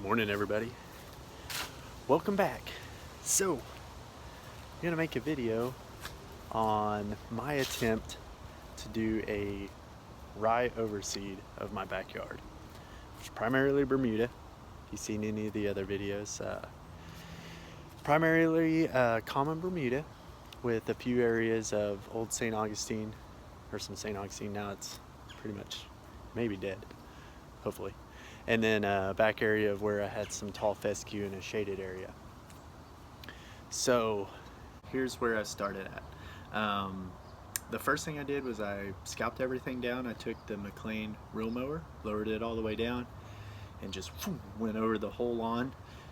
Morning, everybody. Welcome back. So, I'm gonna make a video on my attempt to do a rye overseed of my backyard, which is primarily Bermuda. If you've seen any of the other videos, primarily common Bermuda with a few areas of old St. Augustine, or some St. Augustine. Now it's pretty much maybe dead, hopefully. And then a back area of where I had some tall fescue in a shaded area. So here's where I started at. The first thing I did was I scalped everything down. I took the McLean reel mower, lowered it all the way down, and just went over the whole lawn.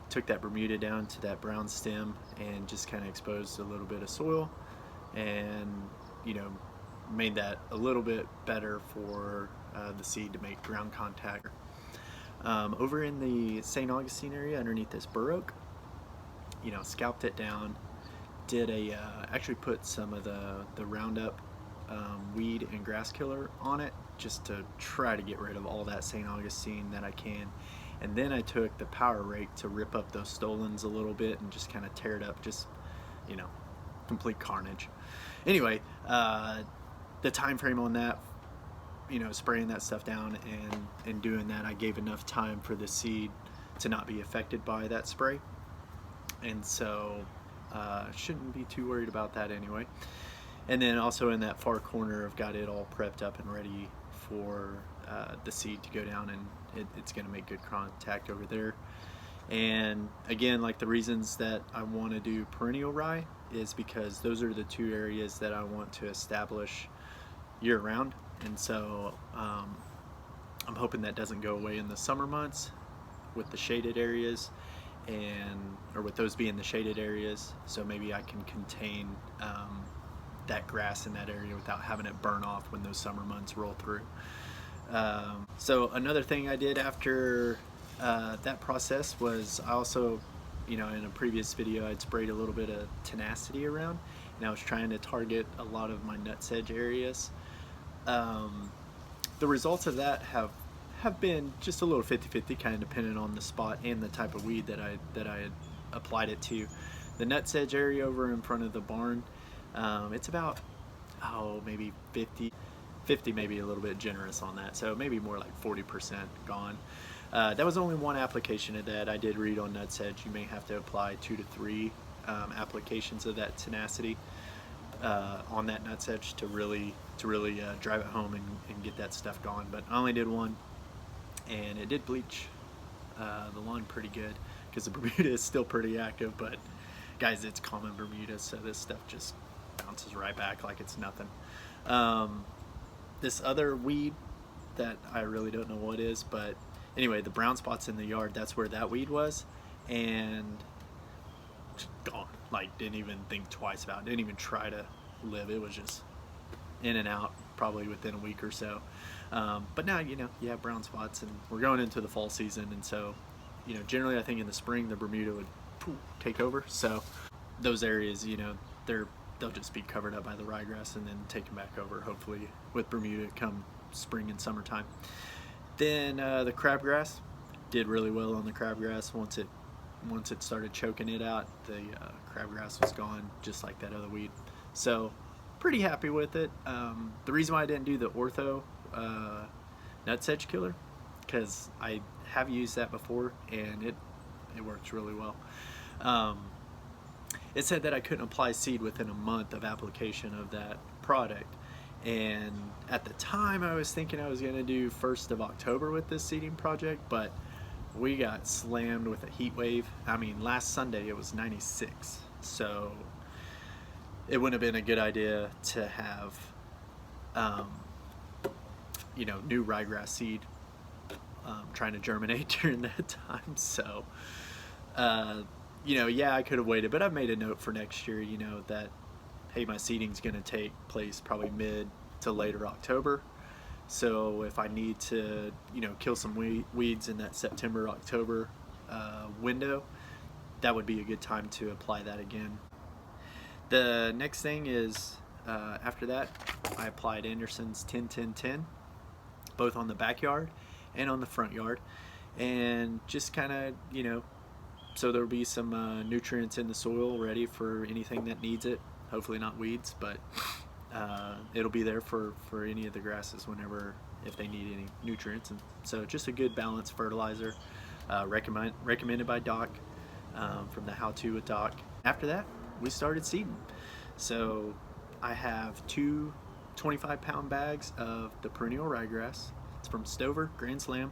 Took that Bermuda down to that brown stem and just kind of exposed a little bit of soil, and made that a little bit better for the seed to make ground contact. Over in the St. Augustine area underneath this bur oak, scalped it down, did actually put some of the Roundup weed and grass killer on it just to try to get rid of all that St. Augustine that I can. And then I took the power rake to rip up those stolons a little bit and just kind of tear it up, just, complete carnage. Anyway, the time frame on that, spraying that stuff down and doing that, I gave enough time for the seed to not be affected by that spray, and so shouldn't be too worried about that anyway. And then also in that far corner, I've got it all prepped up and ready for the seed to go down, and it's going to make good contact over there. And again, like, the reasons that I want to do perennial rye is because those are the two areas that I want to establish year-round. And so I'm hoping that doesn't go away in the summer months with the shaded areas, or with those being the shaded areas. So maybe I can contain that grass in that area without having it burn off when those summer months roll through. So another thing I did after that process was I also, in a previous video, I'd sprayed a little bit of tenacity around, and I was trying to target a lot of my nutsedge areas. The results of that have been just a little 50-50, kind of depending on the spot and the type of weed that I had applied it to. The nutsedge area over in front of the barn, it's about maybe 50, maybe a little bit generous on that, so maybe more like 40% gone. That was only one application of that. I did read on nutsedge you may have to apply 2 to 3 applications of that tenacity on that nutsedge to really drive it home and get that stuff gone. But I only did one, and it did bleach the lawn pretty good, because the Bermuda is still pretty active. But guys, it's common Bermuda, so this stuff just bounces right back like it's nothing. This other weed that I really don't know what is, but anyway, the brown spots in the yard, that's where that weed was, and gone. Like, didn't even think twice about it, didn't even try to live. It was just in and out probably within a week or so. But now, you have brown spots, and we're going into the fall season, and so, generally I think in the spring the Bermuda would take over. So those areas, they'll just be covered up by the rye grass and then taken back over, hopefully, with Bermuda come spring and summertime. Then the crabgrass, did really well on the crabgrass. Once it started choking it out, the crabgrass was gone, just like that other weed. So pretty happy with it. The reason why I didn't do the ortho nutsedge killer, because I have used that before and it works really well. It said that I couldn't apply seed within a month of application of that product, and at the time I was thinking I was going to do 1st of October with this seeding project, but we got slammed with a heat wave. I mean, last Sunday it was 96, so it wouldn't have been a good idea to have new ryegrass seed trying to germinate during that time. So yeah, I could have waited, but I've made a note for next year, that, hey, my seeding's going to take place probably mid to later October. So if I need to, kill some weeds in that September-October window, that would be a good time to apply that again. The next thing is, after that, I applied Anderson's 10-10-10, both on the backyard and on the front yard. and just kind of, you know, so there'll be some nutrients in the soil ready for anything that needs it. Hopefully not weeds, but it'll be there for any of the grasses whenever, if they need any nutrients. And so just a good balanced fertilizer, recommended by Doc, from the How To with Doc. After that, we started seeding. So I have two 25-pound bags of the perennial ryegrass. It's from Stover, Grand Slam.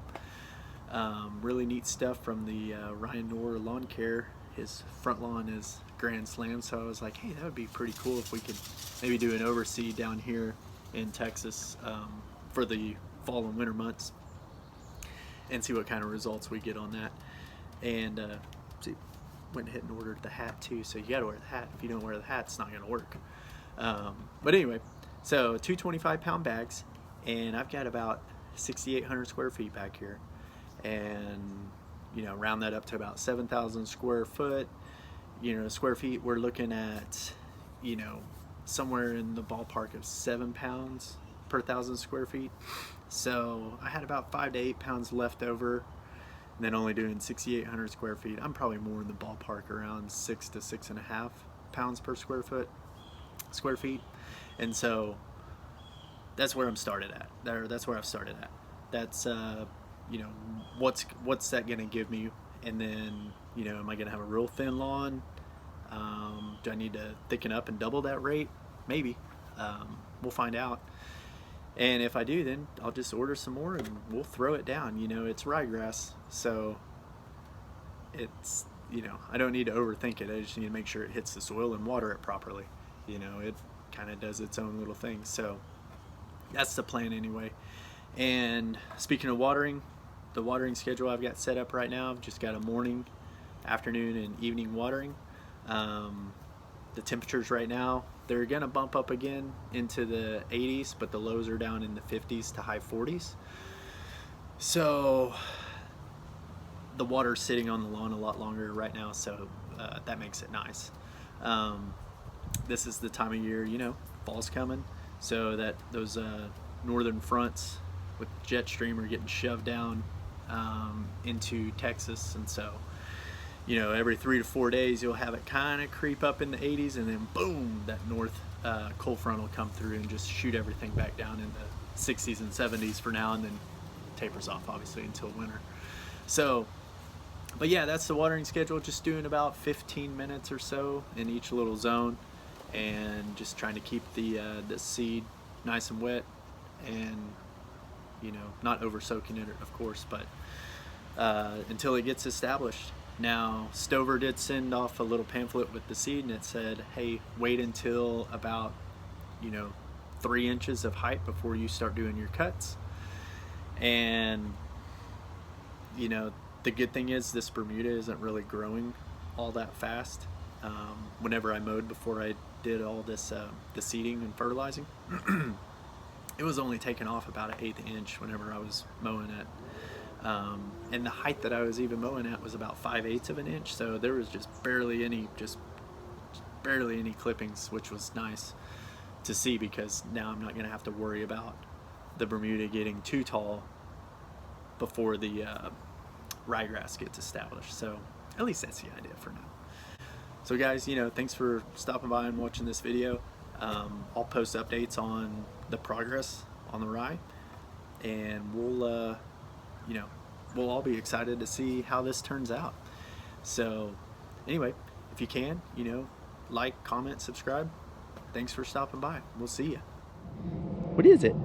Really neat stuff from the Ryan Knorr Lawn Care. His front lawn is Grand Slam, so I was like, hey, that would be pretty cool if we could maybe do an overseed down here in Texas for the fall and winter months, and see what kind of results we get on that. And see, went ahead and ordered the hat too, so you gotta wear the hat. If you don't wear the hat, it's not gonna work. But anyway, so two 25-pound bags, and I've got about 6,800 square feet back here, and you know, round that up to about 7,000 square foot. You know, square feet, we're looking at, you know, somewhere in the ballpark of 7 pounds per 1,000 square feet. So I had about 5 to 8 pounds left over, and then only doing 6,800 square feet. I'm probably more in the ballpark around 6 to 6.5 pounds per square feet. And so that's where I'm started at. That's where I've started at. That's you know, what's that gonna give me? And then, you know, am I gonna have a real thin lawn? Do I need to thicken up and double that rate? Maybe. We'll find out. And if I do, then I'll just order some more and we'll throw it down. You know, it's ryegrass, so it's, you know, I don't need to overthink it. I just need to make sure it hits the soil and water it properly. You know, it kind of does its own little thing. So that's the plan anyway. And speaking of watering, the watering schedule I've got set up right now, I've just got a morning, afternoon, and evening watering. The temperatures right now, they're gonna bump up again into the 80s, but the lows are down in the 50s to high 40s. So the water's sitting on the lawn a lot longer right now, so that makes it nice. This is the time of year, you know, fall's coming, so that those northern fronts with jet stream are getting shoved down into Texas, and so, you know, every 3 to 4 days you'll have it kind of creep up in the 80s, and then boom, that north cold front will come through and just shoot everything back down in the 60s and 70s for now, and then tapers off obviously until winter. So, but yeah, that's the watering schedule. Just doing about 15 minutes or so in each little zone, and just trying to keep the seed nice and wet, and, you know, not over soaking it, of course, but until it gets established. Now, Stover did send off a little pamphlet with the seed, and it said, hey, wait until about, you know, 3 inches of height before you start doing your cuts. And, you know, the good thing is this Bermuda isn't really growing all that fast. Whenever I mowed before I did all this the seeding and fertilizing, it was only taking off about 1/8 inch whenever I was mowing it. And the height that I was even mowing at was about 5/8 of an inch, so there was just barely any clippings, which was nice to see, because now I'm not going to have to worry about the Bermuda getting too tall before the ryegrass gets established. So at least that's the idea for now. So guys, you know, thanks for stopping by and watching this video. I'll post updates on the progress on the rye, and we'll you know, we'll all be excited to see how this turns out. So anyway, if you can, you know, like, comment, subscribe. Thanks for stopping by. We'll see you. What is it?